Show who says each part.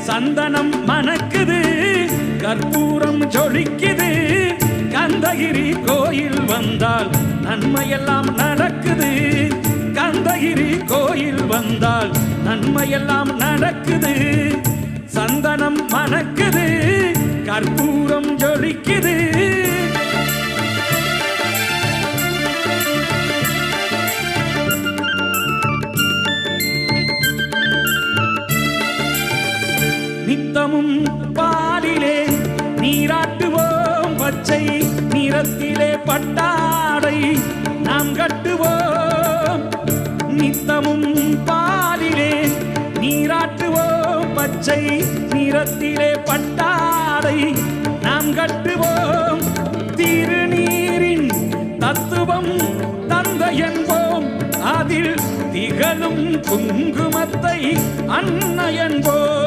Speaker 1: சந்தனம் மணக்குது, கற்பூரம் ஜொலிக்குது. கந்தகிரி கோயில் வந்தால் நன்மையெல்லாம் நடக்குது. கந்தகிரி கோயில் வந்தால் நன்மையெல்லாம் நடக்குது. சந்தனம் மணக்குது, கற்பூரம் ஜொலிக்குது. நித்தமும் பாலிலே நீராட்டுவோம், பச்சை நிறத்திலே பட்டாடை நாம் கட்டுவோம். நித்தமும் பாலிலே நீராட்டுவோம், பச்சை நிறத்திலே பட்டாடை நாம் கட்டுவோம். திருநீரின் தத்துவம் தந்தை என்போம், அதில் திகழும் குங்குமத்தை அன்னை என்போம்.